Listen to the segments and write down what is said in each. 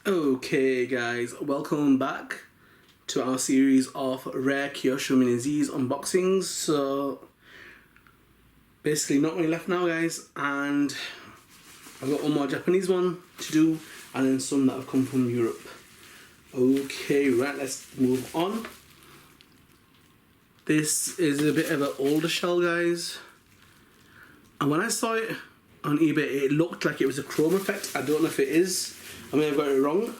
Okay guys, welcome back to our series of rare Kyosho Mini Z's unboxings. So basically not many left now guys, and I've got one more Japanese one to do and then some that have come from Europe. Okay, right, let's move on. This is a bit of an older shell guys, and when I saw it on eBay it looked like it was a chrome effect. I don't know if it is, I may have got it wrong,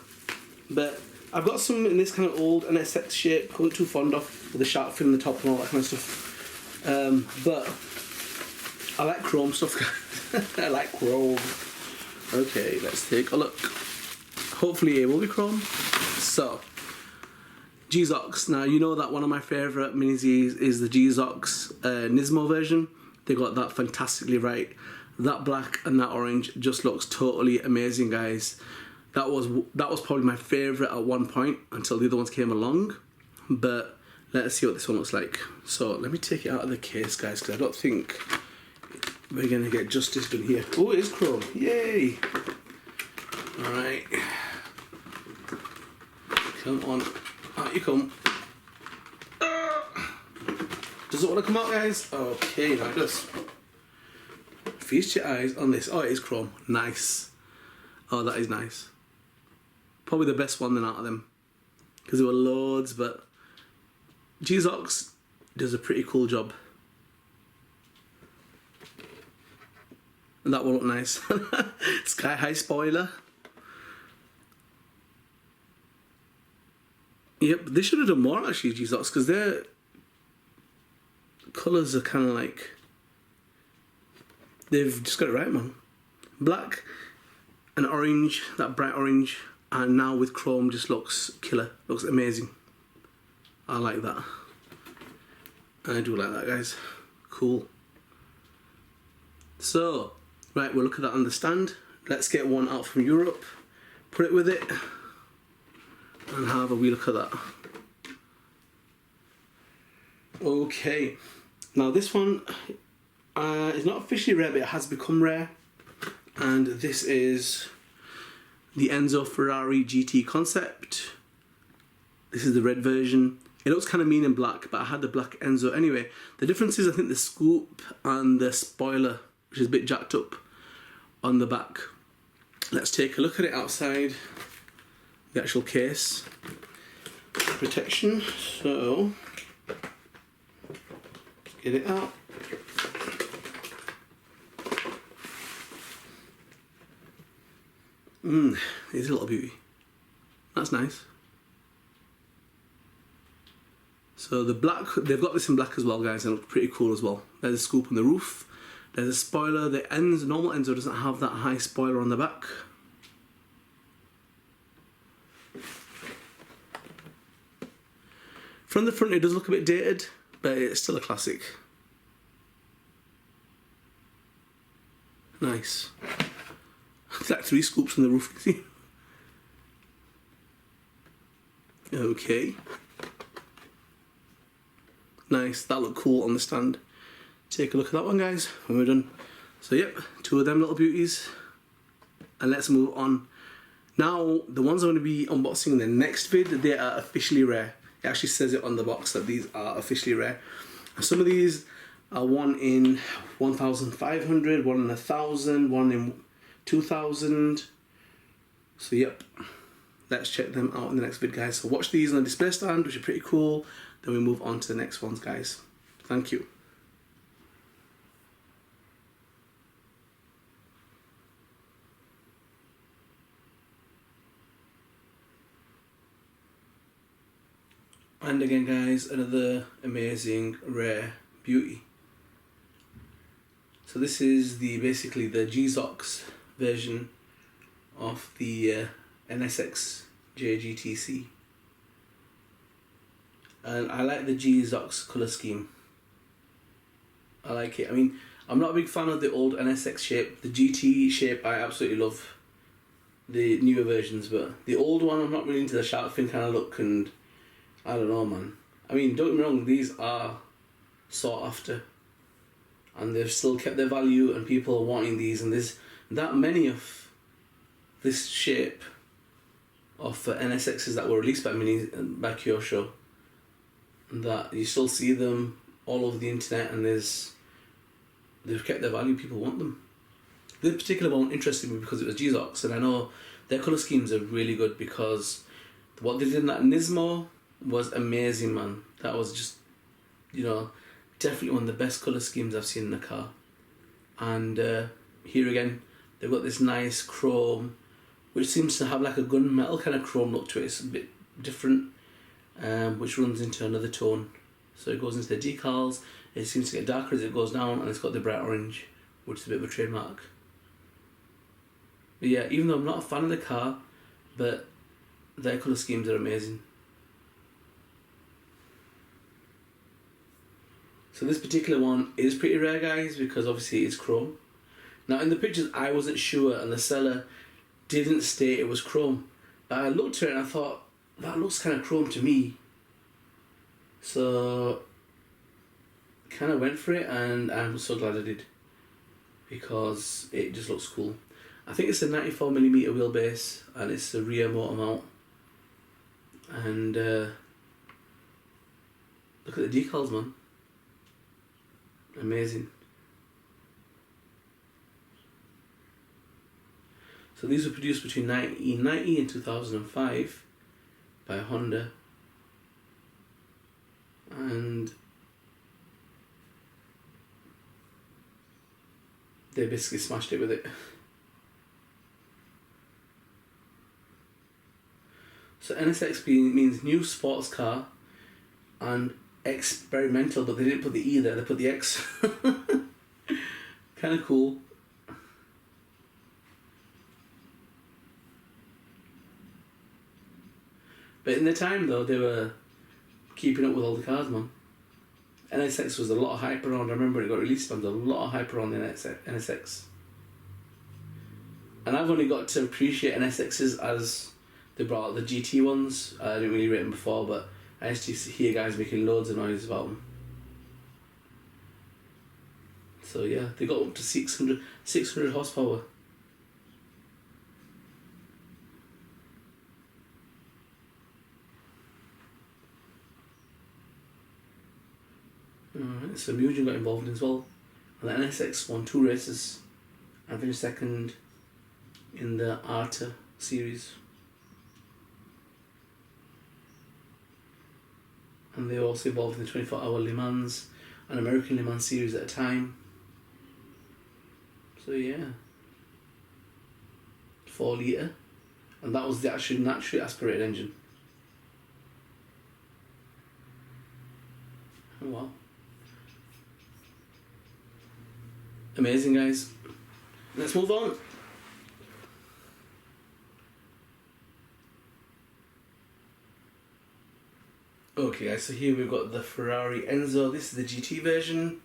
but I've got some in this kind of old NSX shape I wasn't too fond of, with the shark fin in the top and all that kind of stuff. But I like chrome stuff guys. I like chrome. Okay, let's take a look. Hopefully it will be chrome. So, G-Zox. Now you know that one of my favourite Mini Z's is the G-Zox Nismo version. They got that fantastically right. That black and that orange just looks totally amazing guys. That was probably my favourite at one point until the other ones came along. But let's see what this one looks like. So let me take it out of the case guys, because I don't think we're going to get justice done here. Oh, it is chrome. Yay! Alright. Come on. Out you come. Does it want to come out guys? Okay, now it does. Feast your eyes on this. Oh, it is chrome. Nice. Oh, that is nice. Probably the best one then out of them, because there were loads, but G-Zox does a pretty cool job. And that will look nice. Sky high spoiler. Yep, they should have done more actually, G-Zox, because their colours are kind of like, they've just got it right, man. Black and orange, that bright orange, and now with chrome just looks killer. Looks amazing. I like that. I do like that, guys. Cool. So, right, we'll look at that on the stand. Let's get one out from Europe, put it with it, and have a wee look at that. Okay. Now this one is not officially rare, but it has become rare. And this is the Enzo Ferrari GT concept. This is the red version. It looks kind of mean in black, but I had the black Enzo anyway. The difference is I think the scoop and the spoiler, which is a bit jacked up on the back. Let's take a look at it outside the actual case. Protection, so get it out. Here's a little beauty. That's nice. So the black, they've got this in black as well guys, and it looks pretty cool as well. There's a scoop on the roof. There's a spoiler. The ends, normal Enzo doesn't have that high spoiler on the back. From the front it does look a bit dated, but it's still a classic. Nice. It's like 3 scoops on the roof, you see? Okay. Nice, that looked cool on the stand. Take a look at that one guys, when we're done. So yep, 2 of them little beauties. And let's move on. Now, the ones I'm going to be unboxing in the next vid, they are officially rare. It actually says it on the box that these are officially rare. And some of these are 1 in 1,500, 1 in 1,000, 1 in 2,000. So yep, let's check them out in the next vid guys. So watch these on the display stand, which are pretty cool. Then we move on to the next ones guys. Thank you. And again guys, another amazing rare beauty. So this is basically the G-Zox version of the NSX JGTC. And I like the G-Zox colour scheme. I like it. I mean, I'm not a big fan of the old NSX shape. The GT shape I absolutely love. The newer versions, but the old one I'm not really into the shark fin kind of look, and I don't know man. I mean, don't get me wrong, these are sought after. And they've still kept their value and people are wanting these, and there's that many of this shape of NSXs that were released by Kyosho, that you still see them all over the internet, and they've kept their value. People want them. This particular one interested me because it was G-Zox, and I know their colour schemes are really good, because what they did in that Nismo was amazing, man. That was just, definitely one of the best colour schemes I've seen in a car. And here again, they've got this nice chrome, which seems to have like a gunmetal kind of chrome look to it. It's a bit different, which runs into another tone. So it goes into the decals, it seems to get darker as it goes down, and it's got the bright orange, which is a bit of a trademark. But yeah, even though I'm not a fan of the car, but their colour schemes are amazing. So this particular one is pretty rare, guys, because obviously it's chrome. Now in the pictures I wasn't sure, and the seller didn't state it was chrome, but I looked at it and I thought, that looks kind of chrome to me. So kind of went for it, and I'm so glad I did, because it just looks cool. I think it's a 94mm wheelbase, and it's a rear motor mount. And look at the decals, man. Amazing. So these were produced between 1990 and 2005 by Honda, and they basically smashed it with it. So NSX means new sports car, and experimental, but they didn't put the E there, they put the X. Kind of cool. But in the time though, they were keeping up with all the cars, man. NSX was a lot of hype around. I remember it got released, there was a lot of hype around the NSX. And I've only got to appreciate NSXs as they brought out the GT ones. I didn't really rate them before, but I used to hear guys making loads of noise about them. So yeah, they got up to 600 horsepower. Alright, so Mugen got involved as well. And the NSX won 2 races and finished second in the Arta series. And they were also involved in the 24-hour Le Mans and American Le Mans series at a time. So yeah, 4 litre, and that was the actual naturally aspirated engine. Oh wow. Amazing, guys. Let's move on. Okay guys, so here we've got the Ferrari Enzo. This is the GT version,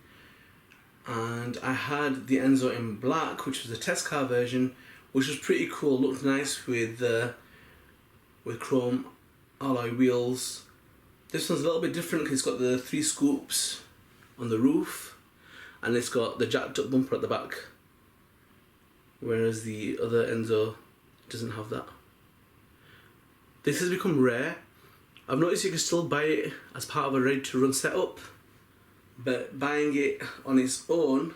and I had the Enzo in black, which was the test car version, which was pretty cool. Looked nice with chrome alloy wheels. This one's a little bit different because it's got the 3 scoops on the roof, and it's got the jacked up bumper at the back, whereas the other Enzo doesn't have that. This has become rare. I've noticed you can still buy it as part of a ready to run setup, but buying it on its own,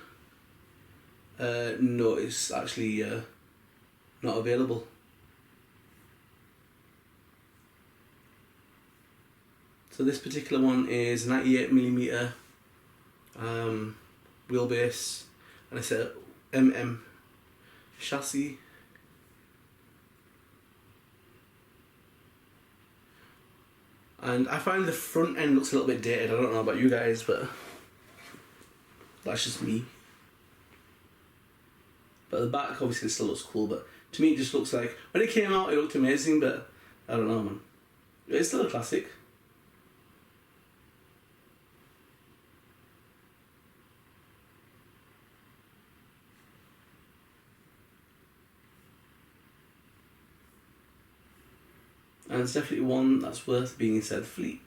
no, it's actually not available. So this particular one is 98mm wheelbase, and it's a MM chassis. And I find the front end looks a little bit dated. I don't know about you guys, but that's just me. But the back obviously still looks cool, but to me it just looks like, when it came out it looked amazing, but I don't know, man. It's still a classic. And it's definitely one that's worth being inside the fleet.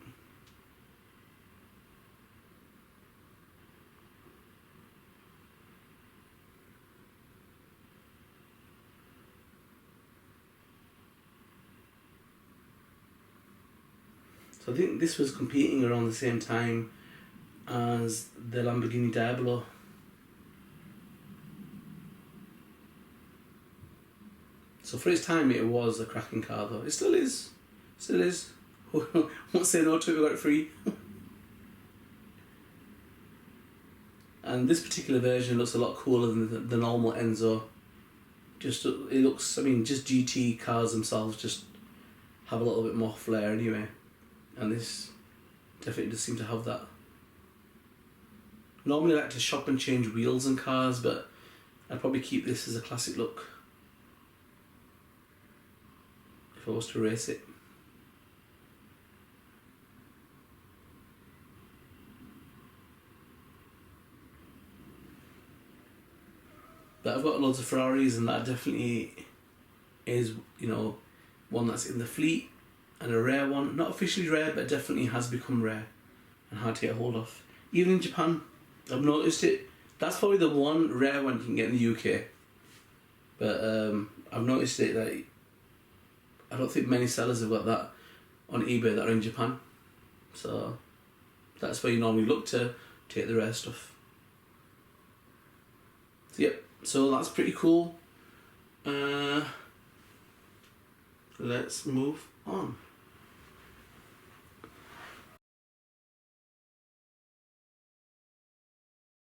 So I think this was competing around the same time as the Lamborghini Diablo. So for its time it was a cracking car though. It still is. Still is. Won't say no to it, we got it free. And this particular version looks a lot cooler than the normal Enzo. Just, it looks, I mean, just GT cars themselves just have a little bit more flair anyway. And this definitely does seem to have that. Normally I like to shop and change wheels and cars, but I'd probably keep this as a classic look if I was to race it. But I've got loads of Ferraris, and that definitely is, you know, one that's in the fleet and a rare one. Not officially rare, but definitely has become rare and hard to get hold of. Even in Japan, I've noticed it. That's probably the one rare one you can get in the UK. But I've noticed it that I don't think many sellers have got that on eBay that are in Japan. So that's where you normally look to take the rare stuff. So yep, so that's pretty cool. Let's move on.